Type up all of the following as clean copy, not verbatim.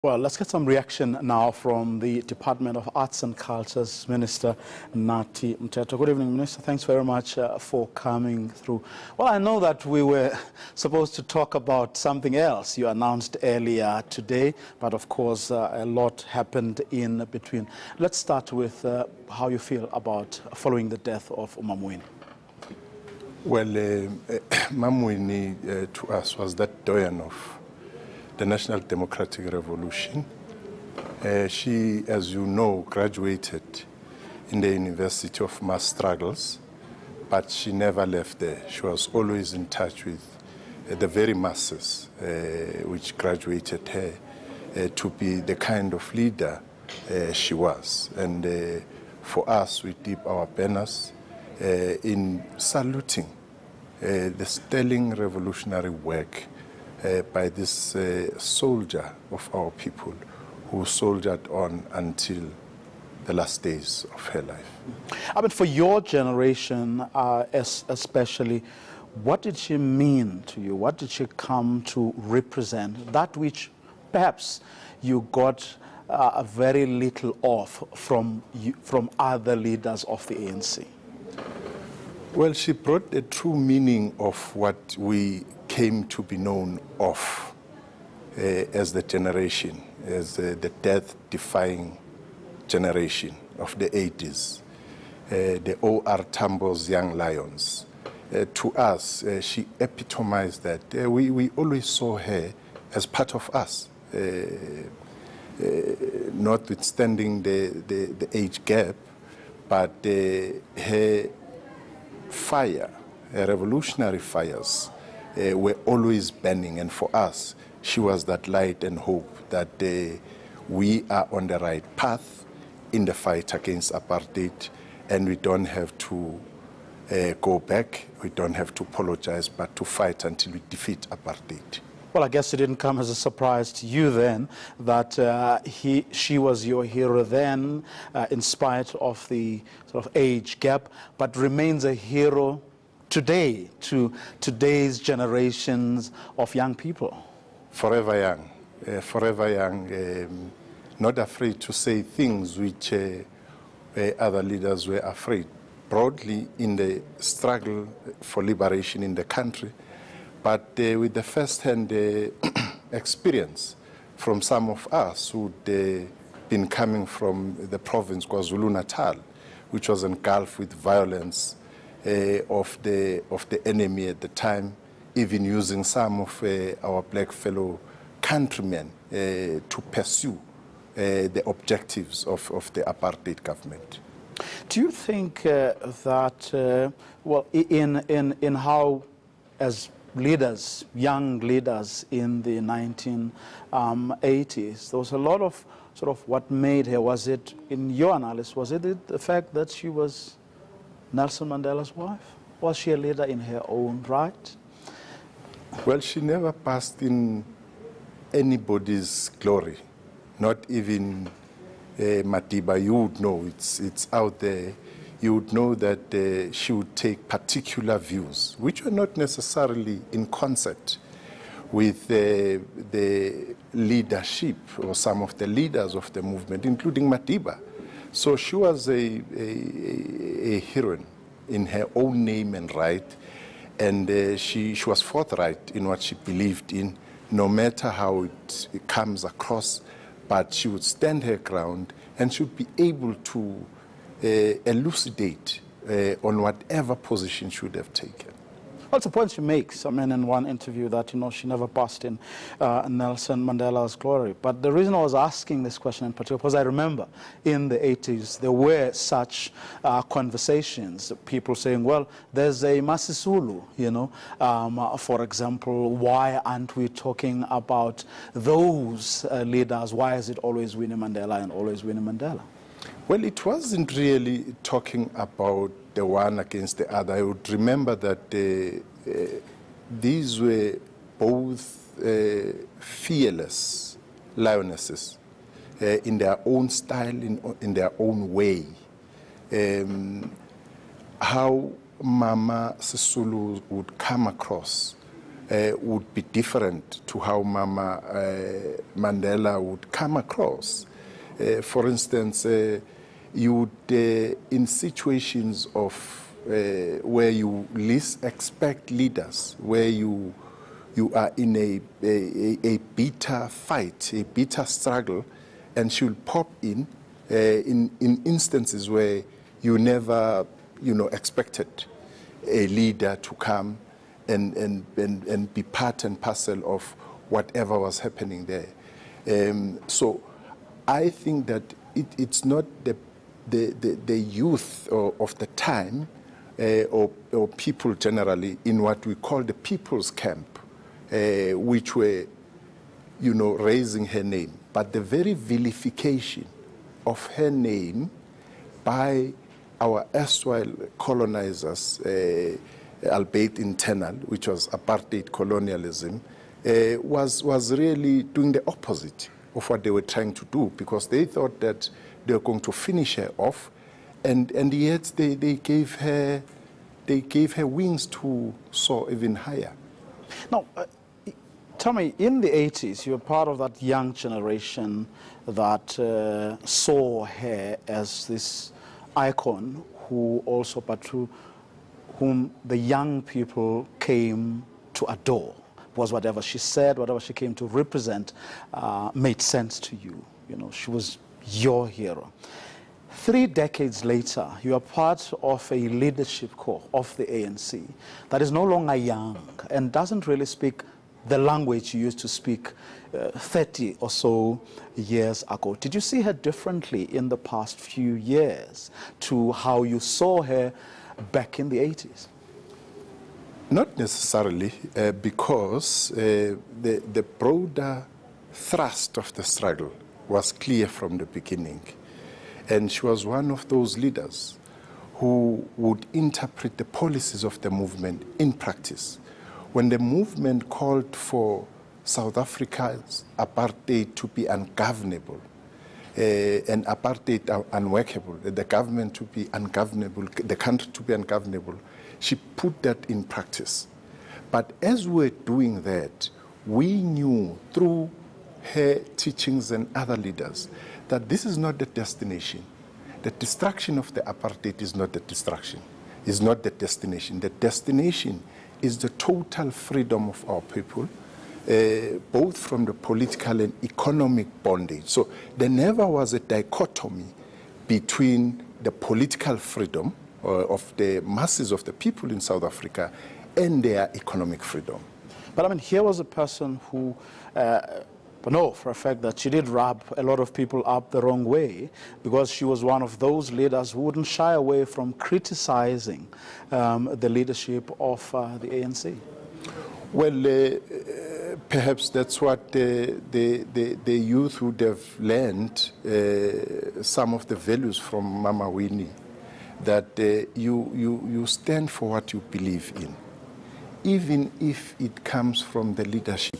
Well, let's get some reaction now from the Department of Arts and Cultures Minister, Nathi Mthetwa. Good evening, Minister. Thanks very much for coming through. Well, I know that we were supposed to talk about something else you announced earlier today, but of course a lot happened in between. Let's start with how you feel about following the death of Winnie. Well, Winnie to us was that doyen of the National Democratic Revolution. She, as you know, graduated in the University of Mass Struggles, but she never left there. She was always in touch with the very masses which graduated her to be the kind of leader she was. And for us, we dip our banners in saluting the sterling revolutionary work by this soldier of our people who soldiered on until the last days of her life. I mean, for your generation especially, what did she mean to you? What did she come to represent? That which perhaps you got very little of from other leaders of the ANC? Well, she brought the true meaning of what we came to be known of as the generation, as the death-defying generation of the 80s, the O.R. Tambo's Young Lions. To us, she epitomized that. We always saw her as part of us, notwithstanding the age gap, but her fire, her revolutionary fires, were always burning, and for us, she was that light and hope that we are on the right path in the fight against apartheid, and we don't have to go back, we don't have to apologize, but to fight until we defeat apartheid. Well, I guess it didn't come as a surprise to you then that she was your hero then, in spite of the sort of age gap, but remains a hero today to today's generations of young people. Forever young, not afraid to say things which other leaders were afraid. Broadly in the struggle for liberation in the country, but with the first-hand experience from some of us who'd been coming from the province KwaZulu-Natal, which was engulfed with violence of the enemy at the time, even using some of our black fellow countrymen to pursue the objectives of the apartheid government. Do you think that, well, in how, as leaders, young leaders in the 1980s, there was a lot of sort of what made her, was it, in your analysis, was it the fact that she was Nelson Mandela's wife? Was she a leader in her own right? Well, she never passed in anybody's glory, not even Madiba. You would know, it's out there. You would know that she would take particular views, which were not necessarily in concert with the leadership or some of the leaders of the movement, including Madiba. So she was a heroine in her own name and right, and she was forthright in what she believed in, no matter how it comes across, but she would stand her ground and she would be able to elucidate on whatever position she would have taken. Well, it's a point she makes, I mean, in one interview that, you know, she never passed in Nelson Mandela's glory. But the reason I was asking this question in particular, because I remember in the 80s, there were such conversations, people saying, well, there's a Masisulu, you know, for example, why aren't we talking about those leaders? Why is it always Winnie Mandela and always Winnie Mandela? Well, it wasn't really talking about the one against the other. I would remember that these were both fearless lionesses in their own style, in their own way. How Mama Sisulu would come across would be different to how Mama Mandela would come across. For instance, you would, in situations of where you least expect leaders, where you are in a bitter fight, a bitter struggle, and she'll pop in instances where you never, expected a leader to come and be part and parcel of whatever was happening there. So I think that it's not the youth of the time or people generally in what we call the people's camp, which were, raising her name, but the very vilification of her name by our erstwhile colonizers, albeit internal, which was apartheid colonialism, was really doing the opposite of what they were trying to do, because they thought that they were going to finish her off, and yet they gave her wings to soar even higher. Now, tell me, in the 80s, you were part of that young generation that saw her as this icon whom the young people came to adore, because whatever she said, whatever she came to represent, made sense to you. She was your hero. 3 decades later, you are part of a leadership corps of the ANC that is no longer young and doesn't really speak the language you used to speak 30 or so years ago. Did you see her differently in the past few years to how you saw her back in the 80s? Not necessarily, because the broader thrust of the struggle was clear from the beginning. And she was one of those leaders who would interpret the policies of the movement in practice. When the movement called for South Africa's apartheid to be ungovernable, and apartheid unworkable, the government to be ungovernable, the country to be ungovernable, she put that in practice. But as we were doing that, we knew through her teachings and other leaders that this is not the destination. The destruction of the apartheid is not the destruction, is not the destination. The destination is the total freedom of our people, both from the political and economic bondage. So there never was a dichotomy between the political freedom of the masses of the people in South Africa and their economic freedom. But I mean, here was a person who, know for a fact that she did rub a lot of people up the wrong way, because she was one of those leaders who wouldn't shy away from criticizing the leadership of the ANC. Well, perhaps that's what the youth would have learned, some of the values from Mama Winnie, that you stand for what you believe in. Even if it comes from the leadership,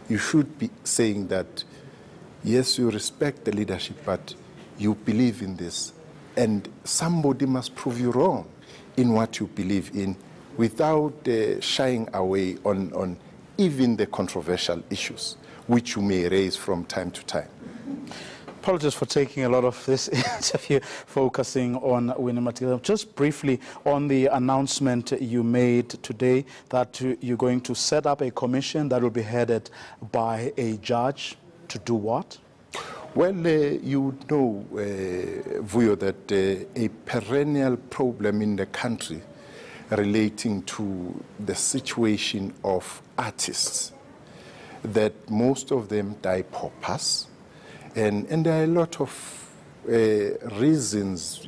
you should be saying that, yes, you respect the leadership, but you believe in this. And somebody must prove you wrong in what you believe in without shying away on even the controversial issues, which you may raise from time to time. Apologies for taking a lot of this interview focusing on Winnie Mandela. Just briefly on the announcement you made today that you're going to set up a commission that will be headed by a judge to do what? Well, you know, Vuyo, that a perennial problem in the country relating to the situation of artists, that most of them die paupers. And there are a lot of reasons,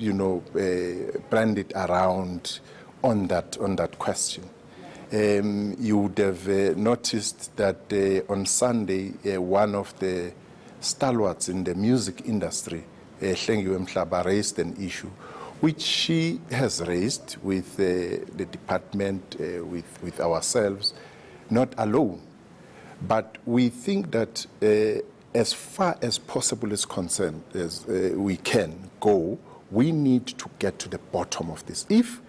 branded around on that question. You would have noticed that on Sunday, one of the stalwarts in the music industry, Hlengiwe Mhlaba, raised an issue which she has raised with the department, with ourselves, not alone. But we think that as far as possible is concerned, as we can go, we need to get to the bottom of this. If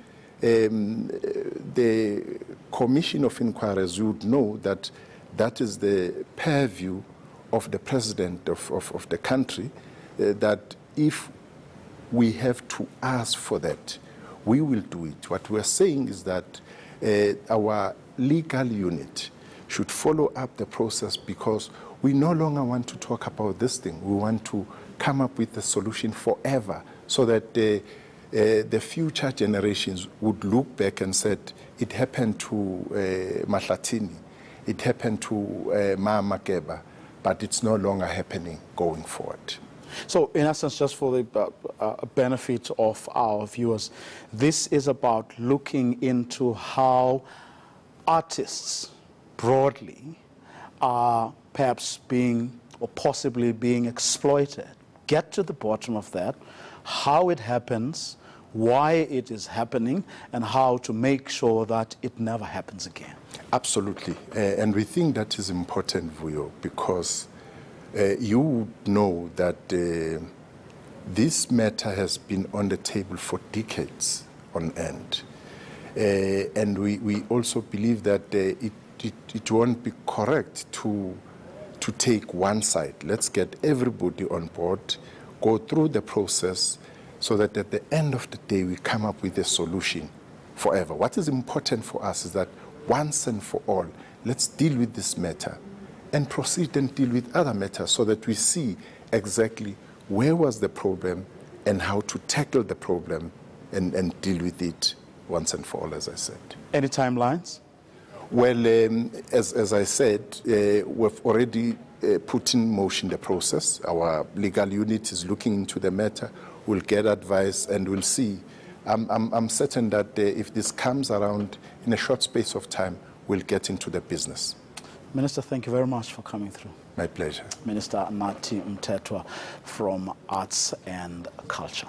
the commission of inquiries, you would know that that is the purview of the president of the country, that if we have to ask for that, we will do it. What we're saying is that our legal unit should follow up the process, because we no longer want to talk about this thing. We want to come up with a solution forever, so that the future generations would look back and said, it happened to Mahlatini, it happened to Mama Keba, but it's no longer happening going forward. So, in essence, just for the benefit of our viewers, this is about looking into how artists broadly are perhaps being or possibly being exploited. Get to the bottom of that, how it happens, why it is happening, and how to make sure that it never happens again. Absolutely. And we think that is important, Vuyo, because you know that this matter has been on the table for decades on end. And we also believe that it won't be correct to take one side. Let's get everybody on board, go through the process, so that at the end of the day we come up with a solution forever. What is important for us is that once and for all, let's deal with this matter and proceed and deal with other matters, so that we see exactly where was the problem and how to tackle the problem and deal with it once and for all, as I said. Any timelines? Well, as I said, we've already put in motion the process. Our legal unit is looking into the matter. We'll get advice and we'll see. I'm certain that if this comes around in a short space of time, we'll get into the business. Minister, thank you very much for coming through. My pleasure. Minister Nathi Mthetwa from Arts and Culture.